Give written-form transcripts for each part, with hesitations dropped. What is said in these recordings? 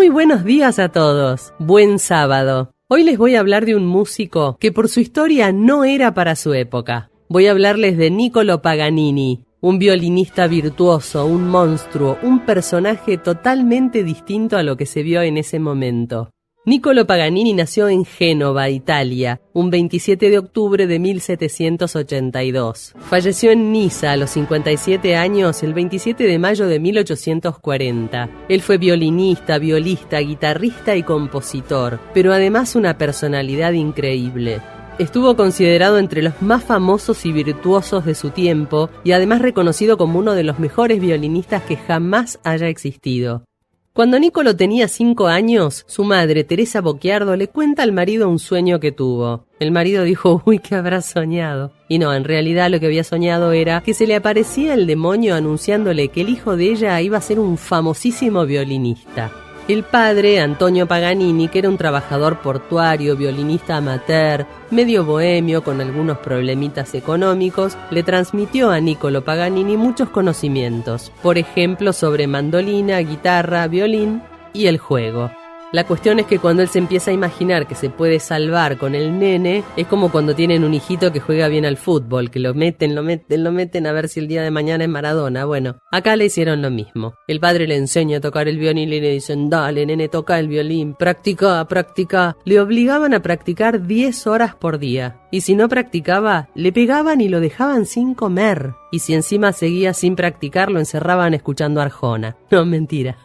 Muy buenos días a todos. Buen sábado. Hoy les voy a hablar de un músico que por su historia no era para su época. Voy a hablarles de Niccolò Paganini, un violinista virtuoso, un monstruo, un personaje totalmente distinto a lo que se vio en ese momento. Niccolò Paganini nació en Génova, Italia, un 27 de octubre de 1782. Falleció en Niza a los 57 años el 27 de mayo de 1840. Él fue violinista, violista, guitarrista y compositor, pero además una personalidad increíble. Estuvo considerado entre los más famosos y virtuosos de su tiempo y además reconocido como uno de los mejores violinistas que jamás haya existido. Cuando Niccolò tenía 5 años, su madre, Teresa Bocchiardo, le cuenta al marido un sueño que tuvo. El marido dijo, uy, ¿qué habrá soñado? Y no, en realidad lo que había soñado era que se le aparecía el demonio anunciándole que el hijo de ella iba a ser un famosísimo violinista. El padre, Antonio Paganini, que era un trabajador portuario, violinista amateur, medio bohemio con algunos problemitas económicos, le transmitió a Niccolò Paganini muchos conocimientos, por ejemplo sobre mandolina, guitarra, violín y el juego. La cuestión es que cuando él se empieza a imaginar que se puede salvar con el nene, es como cuando tienen un hijito que juega bien al fútbol, que lo meten a ver si el día de mañana es Maradona. Bueno, acá le hicieron lo mismo. El padre le enseña a tocar el violín y le dicen, dale nene, toca el violín, practica. Le obligaban a practicar 10 horas por día. Y si no practicaba, le pegaban y lo dejaban sin comer. Y si encima seguía sin practicar, lo encerraban escuchando Arjona. No, mentira.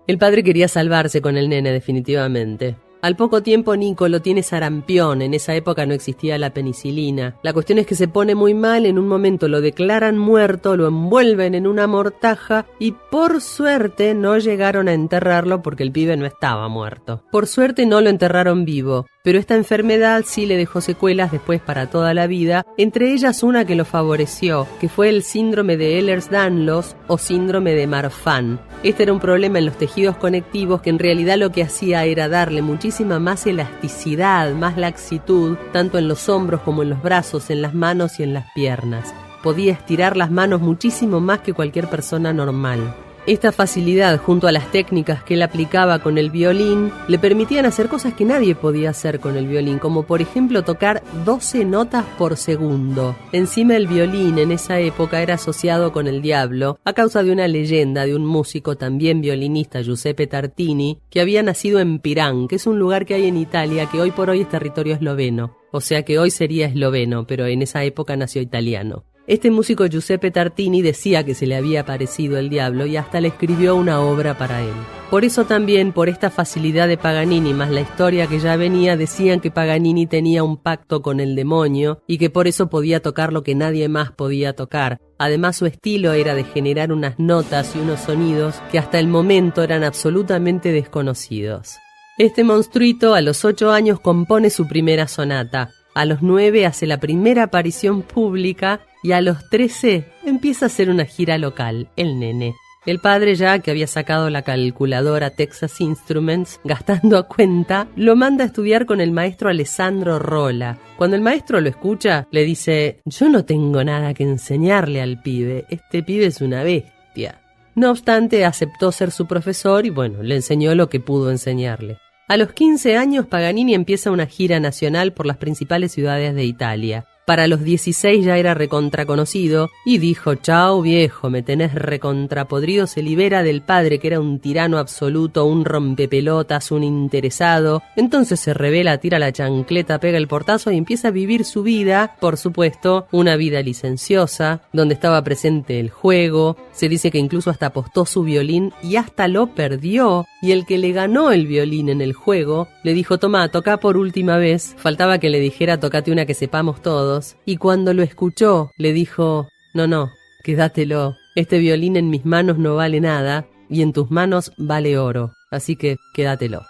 El padre quería salvarse con el nene definitivamente. Al poco tiempo Niccolò tiene sarampión, en esa época no existía la penicilina. La cuestión es que se pone muy mal, en un momento lo declaran muerto, lo envuelven en una mortaja y por suerte no llegaron a enterrarlo porque el pibe no estaba muerto. Por suerte no lo enterraron vivo, pero esta enfermedad sí le dejó secuelas después para toda la vida, entre ellas una que lo favoreció, que fue el síndrome de Ehlers-Danlos o síndrome de Marfan. Este era un problema en los tejidos conectivos que en realidad lo que hacía era darle muchísima más elasticidad, más laxitud, tanto en los hombros como en los brazos, en las manos y en las piernas. Podía estirar las manos muchísimo más que cualquier persona normal. Esta facilidad, junto a las técnicas que él aplicaba con el violín, le permitían hacer cosas que nadie podía hacer con el violín, como por ejemplo tocar 12 notas por segundo. Encima el violín en esa época era asociado con el diablo, a causa de una leyenda de un músico también violinista, Giuseppe Tartini, que había nacido en Pirán, que es un lugar que hay en Italia que hoy por hoy es territorio esloveno. O sea que hoy sería esloveno, pero en esa época nació italiano. Este músico Giuseppe Tartini decía que se le había aparecido el diablo y hasta le escribió una obra para él. Por eso también, por esta facilidad de Paganini más la historia que ya venía, decían que Paganini tenía un pacto con el demonio y que por eso podía tocar lo que nadie más podía tocar. Además su estilo era de generar unas notas y unos sonidos que hasta el momento eran absolutamente desconocidos. Este monstruito a los 8 años compone su primera sonata. A los 9 hace la primera aparición pública y a los 13 empieza a hacer una gira local, el nene. El padre, ya que había sacado la calculadora Texas Instruments, gastando a cuenta, lo manda a estudiar con el maestro Alessandro Rolla. Cuando el maestro lo escucha, le dice, yo no tengo nada que enseñarle al pibe, este pibe es una bestia. No obstante, aceptó ser su profesor y bueno, le enseñó lo que pudo enseñarle. A los 15 años, Paganini empieza una gira nacional por las principales ciudades de Italia. Para los 16 ya era recontraconocido y dijo, chao viejo, me tenés recontrapodrido. Se libera del padre que era un tirano absoluto, un rompepelotas, un interesado. Entonces se revela, tira la chancleta, pega el portazo y empieza a vivir su vida, por supuesto, una vida licenciosa, donde estaba presente el juego. Se dice que incluso hasta apostó su violín y hasta lo perdió. Y el que le ganó el violín en el juego le dijo, toma, toca por última vez. Faltaba que le dijera, tocate una que sepamos todos. Y cuando lo escuchó, le dijo, no, quédatelo. Este violín en mis manos no vale nada y en tus manos vale oro. Así que quédatelo.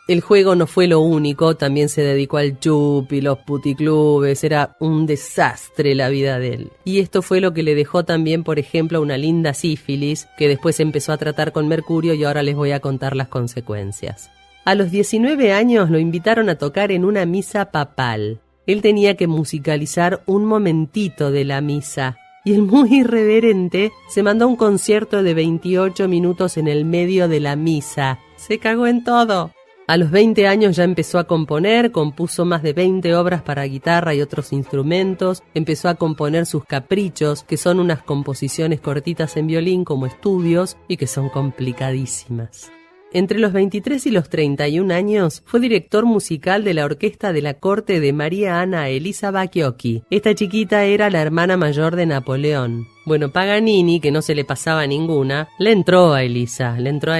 El juego no fue lo único, también se dedicó al chupi, los puticlubes, era un desastre la vida de él. Y esto fue lo que le dejó también, por ejemplo, una linda sífilis, que después empezó a tratar con mercurio y ahora les voy a contar las consecuencias. A los 19 años lo invitaron a tocar en una misa papal. Él tenía que musicalizar un momentito de la misa. Y el muy irreverente se mandó un concierto de 28 minutos en el medio de la misa. Se cagó en todo. A los 20 años ya empezó a componer, compuso más de 20 obras para guitarra y otros instrumentos, empezó a componer sus caprichos, que son unas composiciones cortitas en violín como estudios y que son complicadísimas. Entre los 23 y los 31 años fue director musical de la orquesta de la corte de María Ana Elisa Bacchiocchi. Esta chiquita era la hermana mayor de Napoleón. Bueno, Paganini, que no se le pasaba ninguna, le entró a Elisa, le entró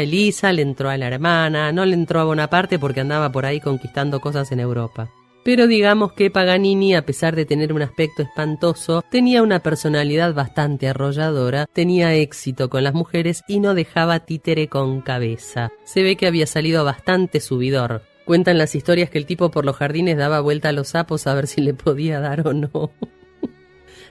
a la hermana, no le entró a Bonaparte porque andaba por ahí conquistando cosas en Europa. Pero digamos que Paganini, a pesar de tener un aspecto espantoso, tenía una personalidad bastante arrolladora, tenía éxito con las mujeres y no dejaba títere con cabeza. Se ve que había salido bastante subidor. Cuentan las historias que el tipo por los jardines daba vuelta a los sapos a ver si le podía dar o no.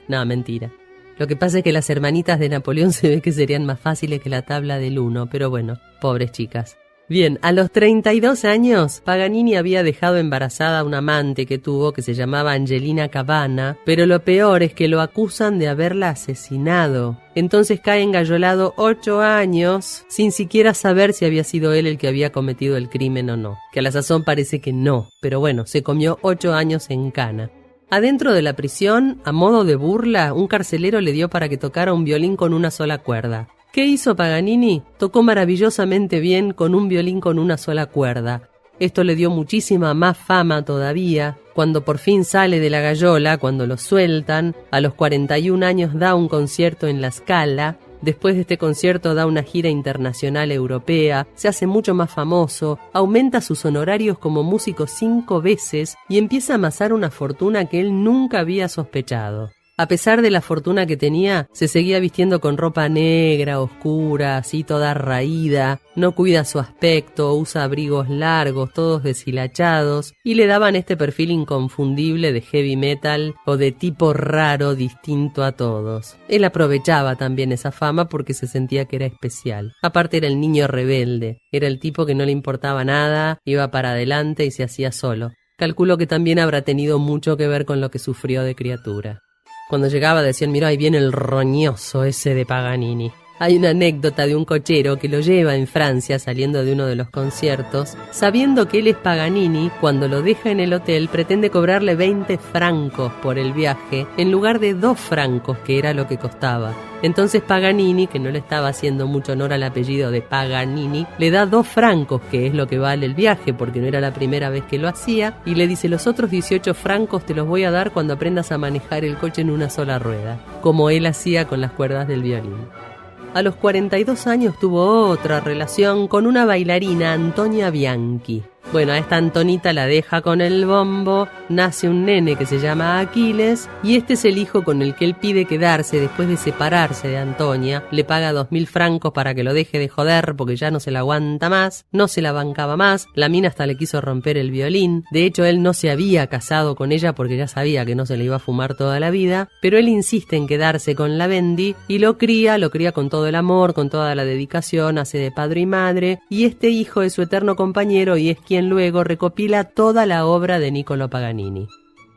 No, mentira. Lo que pasa es que las hermanitas de Napoleón se ve que serían más fáciles que la tabla del 1, pero bueno, pobres chicas. Bien, a los 32 años, Paganini había dejado embarazada a una amante que tuvo que se llamaba Angelina Cabana, pero lo peor es que lo acusan de haberla asesinado. Entonces cae engallolado 8 años sin siquiera saber si había sido él el que había cometido el crimen o no. Que a la sazón parece que no, pero bueno, se comió 8 años en cana. Adentro de la prisión, a modo de burla, un carcelero le dio para que tocara un violín con una sola cuerda. ¿Qué hizo Paganini? Tocó maravillosamente bien con un violín con una sola cuerda. Esto le dio muchísima más fama todavía. Cuando por fin sale de la gallola, cuando lo sueltan, a los 41 años da un concierto en La Scala. Después de este concierto da una gira internacional europea, se hace mucho más famoso, aumenta sus honorarios como músico 5 veces y empieza a amasar una fortuna que él nunca había sospechado. A pesar de la fortuna que tenía, se seguía vistiendo con ropa negra, oscura, así toda raída, no cuida su aspecto, usa abrigos largos, todos deshilachados, y le daban este perfil inconfundible de heavy metal o de tipo raro distinto a todos. Él aprovechaba también esa fama porque se sentía que era especial. Aparte era el niño rebelde, era el tipo que no le importaba nada, iba para adelante y se hacía solo. Calculo que también habrá tenido mucho que ver con lo que sufrió de criatura. Cuando llegaba decían, mira, ahí viene el roñoso ese de Paganini. Hay una anécdota de un cochero que lo lleva en Francia saliendo de uno de los conciertos. Sabiendo que él es Paganini, cuando lo deja en el hotel pretende cobrarle 20 francos por el viaje en lugar de 2 francos, que era lo que costaba. Entonces Paganini, que no le estaba haciendo mucho honor al apellido de Paganini, le da 2 francos, que es lo que vale el viaje, porque no era la primera vez que lo hacía, y le dice, los otros 18 francos te los voy a dar cuando aprendas a manejar el coche en una sola rueda, como él hacía con las cuerdas del violín. A los 42 años tuvo otra relación con una bailarina, Antonia Bianchi. Bueno, a esta Antonita la deja con el bombo, nace un nene que se llama Aquiles y este es el hijo con el que él pide quedarse después de separarse de Antonia. Le paga 2.000 francos para que lo deje de joder porque ya no se la aguanta más, no se la bancaba más, la mina hasta le quiso romper el violín. De hecho, él no se había casado con ella porque ya sabía que no se le iba a fumar toda la vida, pero él insiste en quedarse con la Bendy y lo cría con todo el amor, con toda la dedicación, hace de padre y madre, y este hijo es su eterno compañero y es quien luego recopila toda la obra de Niccolò Paganini.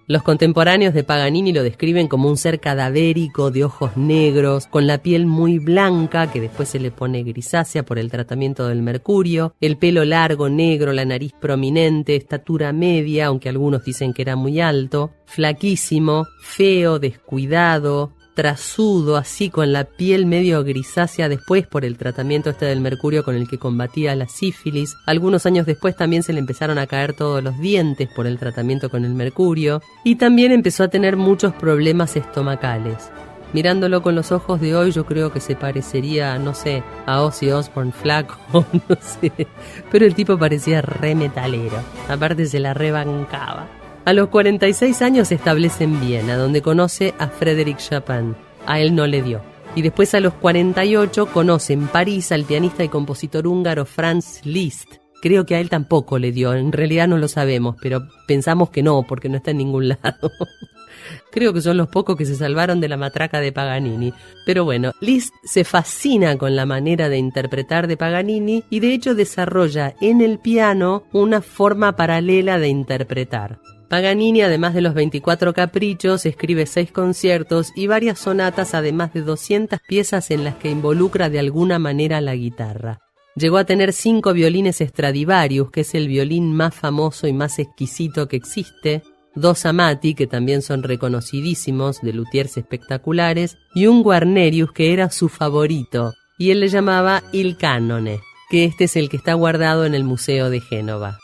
Los contemporáneos de Paganini lo describen como un ser cadavérico, de ojos negros, con la piel muy blanca, que después se le pone grisácea por el tratamiento del mercurio, el pelo largo, negro, la nariz prominente, estatura media, aunque algunos dicen que era muy alto, flaquísimo, feo, descuidado, trasudo, así con la piel medio grisácea después por el tratamiento del mercurio con el que combatía la sífilis. Algunos años después también se le empezaron a caer todos los dientes por el tratamiento con el mercurio y también empezó a tener muchos problemas estomacales. Mirándolo con los ojos de hoy yo creo que se parecería, no sé, a Ozzy Osbourne flaco, no sé, pero el tipo parecía re metalero, aparte se la rebancaba. A los 46 años se establece en Viena, donde conoce a Frédéric Chopin. A él no le dio. Y después a los 48 conoce en París al pianista y compositor húngaro Franz Liszt. Creo que a él tampoco le dio, en realidad no lo sabemos, pero pensamos que no, porque no está en ningún lado. Creo que son los pocos que se salvaron de la matraca de Paganini. Pero bueno, Liszt se fascina con la manera de interpretar de Paganini y de hecho desarrolla en el piano una forma paralela de interpretar. Paganini, además de los 24 caprichos, escribe 6 conciertos y varias sonatas, además de 200 piezas en las que involucra de alguna manera la guitarra. Llegó a tener 5 violines Stradivarius, que es el violín más famoso y más exquisito que existe, 2 Amati, que también son reconocidísimos, de luthiers espectaculares, y un Guarnerius, que era su favorito, y él le llamaba Il Canone, que este es el que está guardado en el Museo de Génova.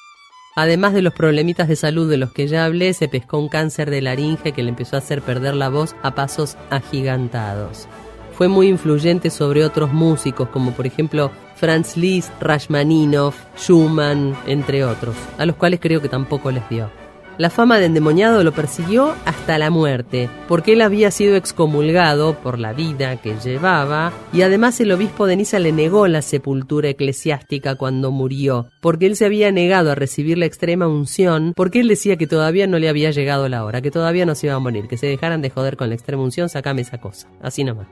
Además de los problemitas de salud de los que ya hablé, se pescó un cáncer de laringe que le empezó a hacer perder la voz a pasos agigantados. Fue muy influyente sobre otros músicos, como por ejemplo Franz Liszt, Rachmaninoff, Schumann, entre otros, a los cuales creo que tampoco les dio. La fama de endemoniado lo persiguió hasta la muerte, porque él había sido excomulgado por la vida que llevaba, y además el obispo de Niza le negó la sepultura eclesiástica cuando murió, porque él se había negado a recibir la extrema unción, porque él decía que todavía no le había llegado la hora, que todavía no se iba a morir, que se dejaran de joder con la extrema unción, sacame esa cosa, así nomás.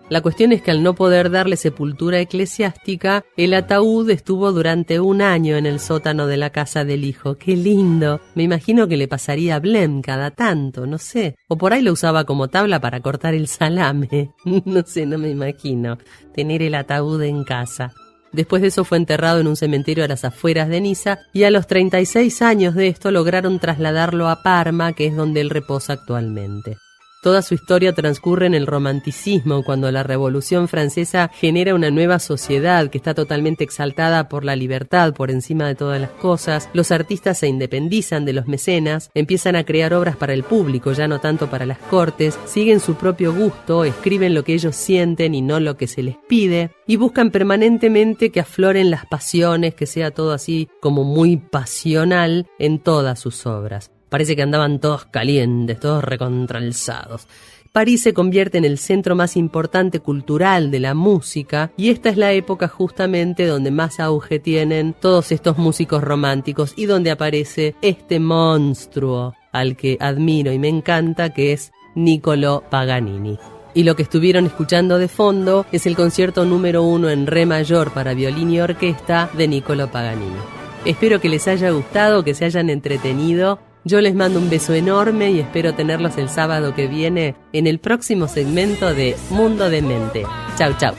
La cuestión es que al no poder darle sepultura eclesiástica, el ataúd estuvo durante 1 año en el sótano de la casa del hijo. ¡Qué lindo! Me imagino que le pasaría a Blem cada tanto, no sé. O por ahí lo usaba como tabla para cortar el salame. No sé, no me imagino tener el ataúd en casa. Después de eso fue enterrado en un cementerio a las afueras de Niza y a los 36 años de esto lograron trasladarlo a Parma, que es donde él reposa actualmente. Toda su historia transcurre en el romanticismo, cuando la Revolución Francesa genera una nueva sociedad que está totalmente exaltada por la libertad por encima de todas las cosas. Los artistas se independizan de los mecenas, empiezan a crear obras para el público, ya no tanto para las cortes, siguen su propio gusto, escriben lo que ellos sienten y no lo que se les pide, y buscan permanentemente que afloren las pasiones, que sea todo así como muy pasional en todas sus obras. Parece que andaban todos calientes, todos recontralzados. París se convierte en el centro más importante cultural de la música y esta es la época justamente donde más auge tienen todos estos músicos románticos y donde aparece este monstruo al que admiro y me encanta, que es Niccolò Paganini. Y lo que estuvieron escuchando de fondo es el concierto número 1 en re mayor para violín y orquesta de Niccolò Paganini. Espero que les haya gustado, que se hayan entretenido. Yo les mando un beso enorme y espero tenerlos el sábado que viene en el próximo segmento de Mundo de Mente. Chau, chau.